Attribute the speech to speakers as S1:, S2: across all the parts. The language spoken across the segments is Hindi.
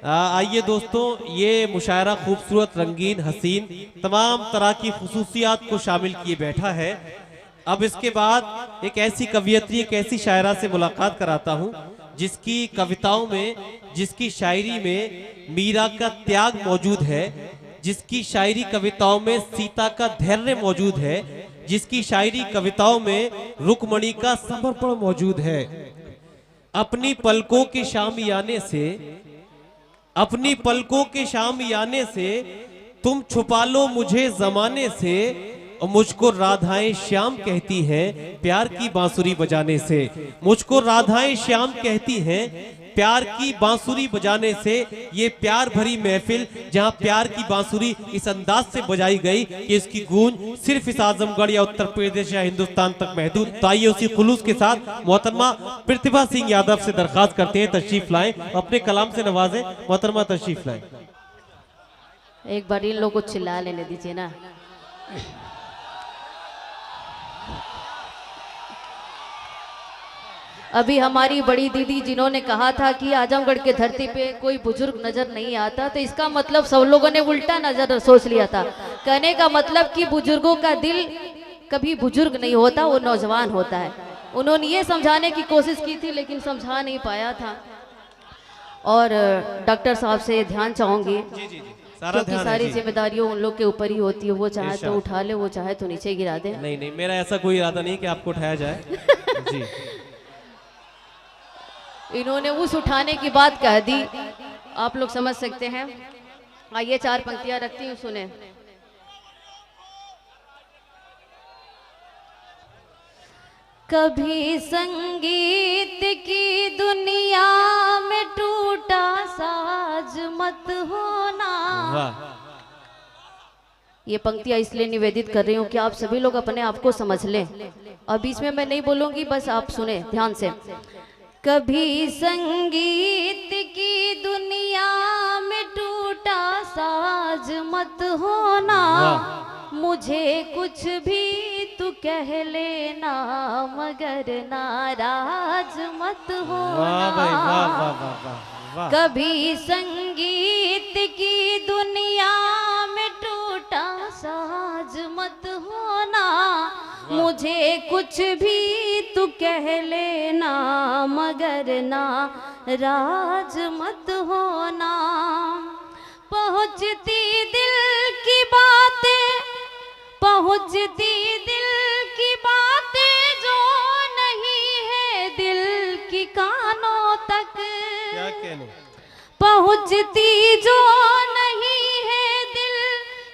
S1: आइए दोस्तों, ये मुशायरा खूबसूरत, रंगीन, हसीन, तमाम तरह की खुसूसियात को शामिल किए बैठा है। अब इसके बाद एक ऐसी कवियत्री, एक ऐसी शायरा से मुलाकात कराता हूँ जिसकी कविताओं में, जिसकी शायरी में मीरा का त्याग मौजूद है, जिसकी शायरी कविताओं में सीता का धैर्य मौजूद है, जिसकी शायरी कविताओं में रुक्मणी का समर्पण मौजूद है। अपनी पलकों के शामियाने से, अपनी पलकों के शामियाने से तुम छुपा लो मुझे जमाने से, और मुझको राधाएं श्याम कहती हैं प्यार की बांसुरी बजाने से। मुझको राधाएं श्याम कहती हैं प्यार की बांसुरी बजाने से। ये प्यार भरी महफिल जहां प्यार की बांसुरी इस अंदाज से बजाई गई कि इसकी गूंज सिर्फ इस आजमगढ़ या उत्तर प्रदेश या हिंदुस्तान तक महदूद। तो आइए उसी खुलूस के साथ मोहतरमा प्रतिभा सिंह यादव से दरखास्त करते हैं तशरीफ लाएं, अपने कलाम से नवाजें। मोहतरमा तशरीफ लाएं।
S2: एक बार इन लोगों को चिल्ला लेने दीजिए ना। अभी हमारी बड़ी दीदी जिन्होंने कहा था कि आजमगढ़ के धरती पे कोई बुजुर्ग नजर नहीं आता, तो इसका मतलब सब लोगों ने उल्टा नजर सोच लिया था। कहने का मतलब कि बुजुर्गों का दिल कभी बुजुर्ग नहीं होता, वो नौजवान होता है। उन्होंने ये समझाने की कोशिश की थी लेकिन समझा नहीं पाया था। और डॉक्टर साहब से ध्यान चाहूंगी क्योंकि सारी जिम्मेदारियों उन लोग के ऊपर ही होती है। वो चाहे तो उठा ले, वो चाहे तो नीचे गिरा दे।
S1: नहीं नहीं, मेरा ऐसा कोई इरादा नहीं कि आपको उठाया जाए। जी,
S2: इन्होंने उस उठाने की बात कह दी, आप लोग समझ सकते हैं। आइए 4 पंक्तियां रखती हूँ, सुने। कभी संगीत की दुनिया में टूटा साज मत होना। ये पंक्तियां इसलिए निवेदित कर रही हूँ कि आप सभी लोग अपने आप को समझ लें। और बीच में मैं नहीं बोलूंगी, बस आप सुने ध्यान से। कभी संगीत की दुनिया में टूटा साज मत होना। मुझे कुछ भी तू कह लेना मगर नाराज मत होना। कभी संगीत की दुनिया में टूटा साज मत होना। मुझे कुछ भी तू कह लेना मगर नाराज मत होना। पहुँचती दिल की बातें, पहुँचती दिल की बातें जो नहीं है दिल की कानों तक।
S1: क्या कहने?
S2: पहुँचती जो नहीं है दिल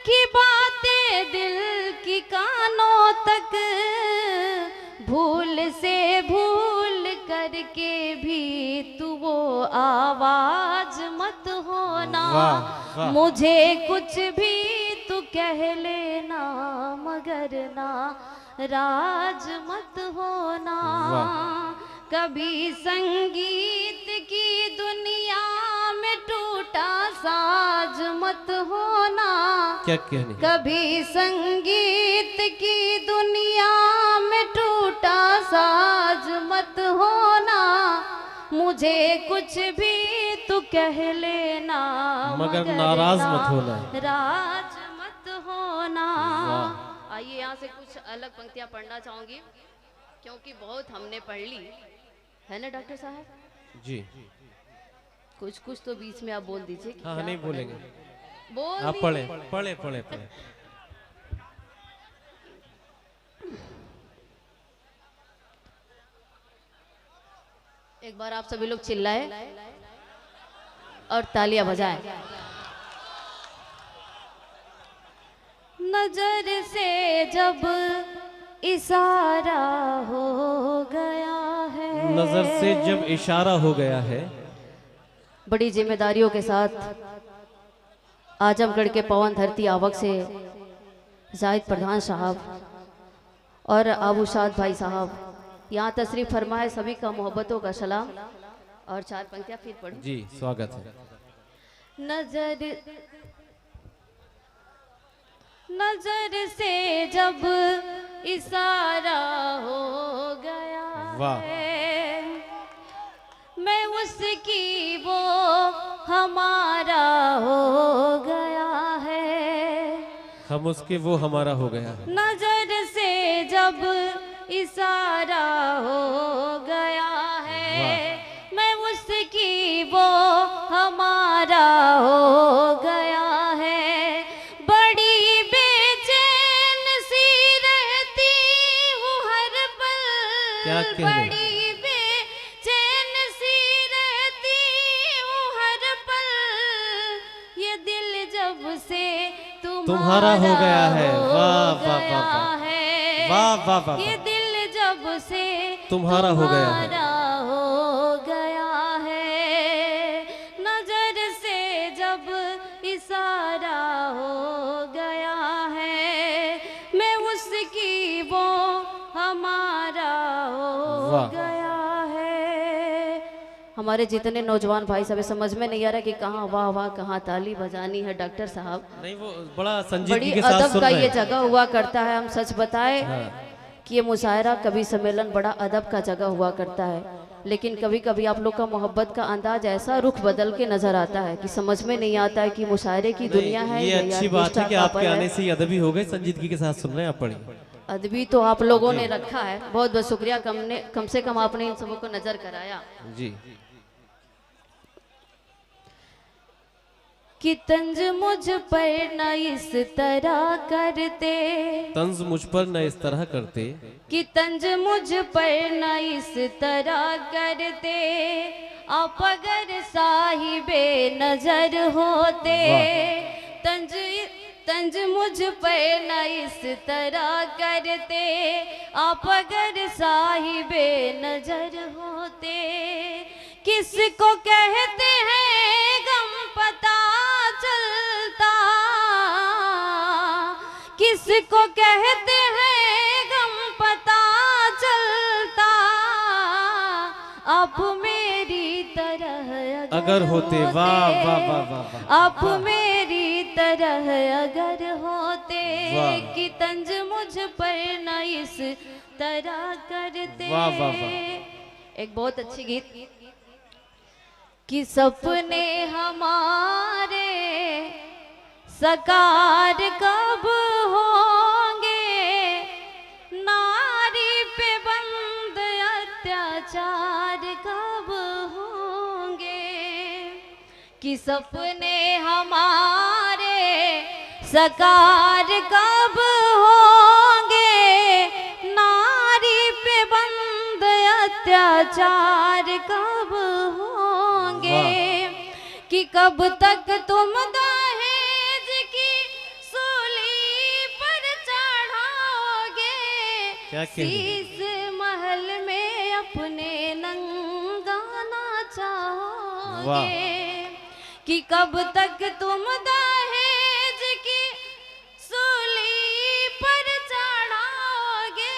S2: की बातें दिल की कानों तक। भूल से भूल करके भी तू वो आवाज मत होना। मुझे कुछ भी तू कह लेना मगर नाराज मत होना। कभी संगीत की दुनिया में टूटा साज मत होना।
S1: क्या कहने?
S2: कभी संगीत की दुनिया में टूटा साज मत होना। मुझे कुछ भी तू कह लेना
S1: मगर नाराज मत होना।
S2: राज मत होना। आइए यहाँ से कुछ अलग पंक्तियाँ पढ़ना चाहूंगी क्योंकि बहुत हमने पढ़ ली है ना डॉक्टर साहब
S1: जी।
S2: कुछ तो बीच में आप बोल दीजिए।
S1: हाँ, नहीं बोलेंगे,
S2: बोल
S1: आप पढ़े पढ़े पढ़े पढ़े।
S2: एक बार आप सभी लोग चिल्लाए और तालियां बजाएं। नजर से जब इशारा हो गया है,
S1: नजर से जब इशारा हो गया है।
S2: बड़ी जिम्मेदारियों के साथ आजमगढ़ के पवन धरती आवक से जाहिद प्रधान साहब और आबूशाद भाई साहब यहाँ तशरीफ फरमाए। सभी का मोहब्बतों का सलाम। और 4 पंक्तियां फिर पढ़ो
S1: जी। स्वागत है।
S2: नजर से जब इशारा हो गया है, मैं उसकी वो हमारा हो गया है।
S1: हम उसके वो हमारा हो गया है।
S2: नजर से जब इशारा हो गया है, मैं उसकी वो हमारा हो गया है। बड़ी बेचैन सी रहती हूँ हर पल,
S1: क्या कह रहे?
S2: बड़ी बेचैन सी रहती हूँ हर पल। ये दिल जब से
S1: तुम्हारा हो गया है। वाह वाह वाह वाह
S2: है,
S1: वाह वाह वाह
S2: ये
S1: वाह।
S2: दिल जब से
S1: तुम्हारा हो गया है।
S2: तुम्हारा हो गया है। नजर से जब इशारा हो गया है, मैं उसकी वो हमारा हो
S1: वाह।
S2: गया है। हमारे जितने नौजवान भाई सब समझ में नहीं आ रहा कि कहाँ वाह वाह कहाँ ताली बजानी है। डॉक्टर साहब
S1: नहीं, वो बड़ा
S2: बड़ी
S1: संजीदगी के साथ
S2: अदब
S1: सुन
S2: का
S1: रहे
S2: ये
S1: हैं।
S2: जगह हुआ करता है। हम सच बताएं
S1: हाँ।
S2: कि ये मुशायरा कवि सम्मेलन बड़ा अदब का जगह हुआ करता है, लेकिन कभी कभी आप लोग का मोहब्बत का अंदाज ऐसा रुख बदल के नजर आता है कि समझ में नहीं आता है कि मुशायरे की दुनिया है
S1: ये
S2: या
S1: अच्छी बात है
S2: ऑर्केस्ट्रा
S1: कि
S2: का
S1: आपके
S2: पल है।
S1: आने से ही अदबी हो गए, संजीदगी के साथ सुन रहे हैं आप। पढ़ी
S2: अदबी तो आप लोगों ने रखा है, बहुत बहुत शुक्रिया। कम से कम आपने इन सबों को नजर कराया
S1: जी।
S2: कि तंज मुझ पर न इस तरह करते,
S1: तंज मुझ पर न इस तरह करते,
S2: कि तंज मुझ पर न इस तरह करते। आप अगर साहिबे नजर होते, तंज तंज मुझ पर न इस तरह करते। आप अगर साहिबे नजर होते। किसको कहते हैं गम पता चलता, किसको कहते हैं गम पता चलता। आप मेरी तरह
S1: अगर होते। वाह वाह वाह वाह वाह।
S2: आप मेरी तरह अगर होते,
S1: वाह।
S2: कि तंज मुझ पर न इस तरह करते।
S1: वाह वाह वाह।
S2: एक बहुत अच्छी गीत कि सपने हमारे साकार कब होंगे, नारी पे बंद अत्याचार कब होंगे। कि सपने हमारे साकार कब होंगे, नारी पे बंद अत्याचार कब होंगे। कि कब तक तुम दहेज की सूली पर चढ़ाओगे,
S1: क्या कह रही हैं?
S2: शीश महल में अपने नंगाना चाहोगे। कि कब तक तुम दहेज की सूली पर चढ़ाओगे,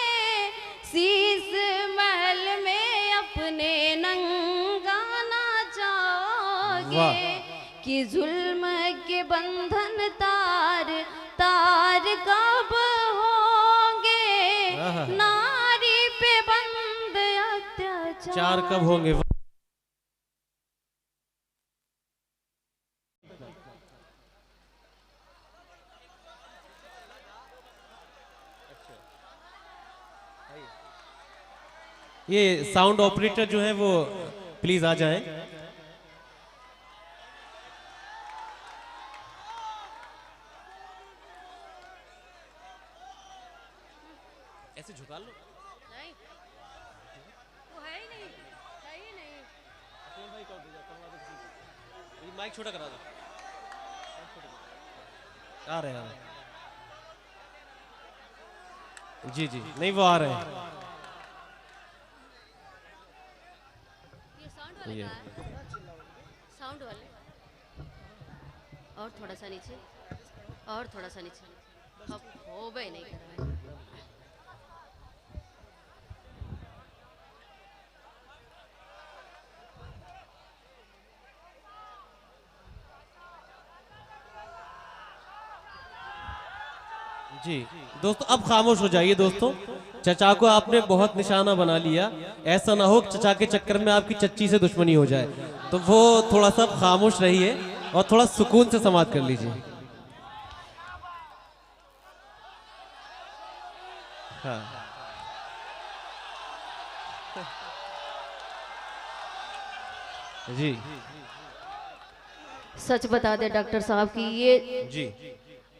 S2: शीश महल में अपने नंगाना चाहोगे। कि जुल्म के बंधन तार तार कब होंगे, नारी पे बंद अत्याचार
S1: कब होंगे। ये साउंड ऑपरेटर जो है वो प्लीज आ जाएं। ऐसे झुका लो।
S2: नहीं वो है ही नहीं, है ही नहीं।
S1: माइक छोटा करा दो। आ रहे हैं। जी जी, नहीं वो आ रहे हैं।
S2: ये साउंड वाले और थोड़ा सा नीचे, और थोड़ा सा नीचे। अब हो गए नहीं कर रहा है।
S1: जी दोस्तों, अब खामोश हो जाइए दोस्तों। चचा को आपने बहुत निशाना बना लिया, ऐसा ना हो कि चचा के चक्कर में आपकी चच्ची से दुश्मनी हो जाए, तो वो थोड़ा सा खामोश रहिए और थोड़ा सुकून से समाप्त कर लीजिए। हाँ। जी
S2: सच बता दे डॉक्टर साहब कि ये
S1: जी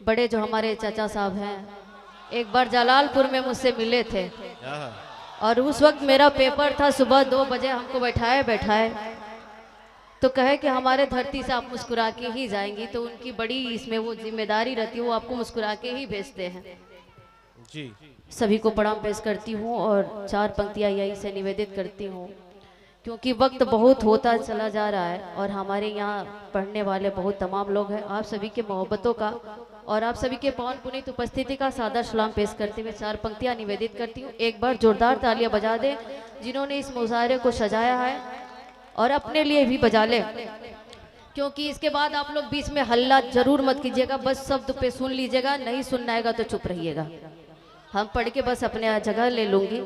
S2: बड़े जो हमारे चाचा साहब हैं, एक बार जलालपुर में मुझसे मिले थे और उस वक्त मेरा पेपर था, सुबह 2 बजे हमको बैठाए तो कहे कि हमारे धरती से आप मुस्कुरा के ही जाएंगी, तो उनकी बड़ी इसमें वो जिम्मेदारी रहती है, वो आपको मुस्कुरा के ही भेजते हैं।
S1: जी
S2: सभी को प्रणाम पेश करती हूँ और 4 पंक्तियाँ यही से निवेदित करती हूँ, क्योंकि वक्त बहुत होता चला जा रहा है और हमारे यहाँ पढ़ने वाले बहुत तमाम लोग हैं। आप सभी के मोहब्बतों का और आप सभी के पावन पुनीत उपस्थिति का सादर सलाम पेश करते हुए 4 पंक्तियाँ निवेदित करती हूँ। एक बार जोरदार तालियां बजा दें जिन्होंने इस मुजाहरे को सजाया है, और अपने लिए भी बजा लें, क्योंकि इसके बाद आप लोग बीच में हल्ला जरूर मत कीजिएगा, बस शब्द पे सुन लीजिएगा, नहीं सुनना आएगा तो चुप रहिएगा। हम पढ़ के बस अपने जगह ले लूँगी।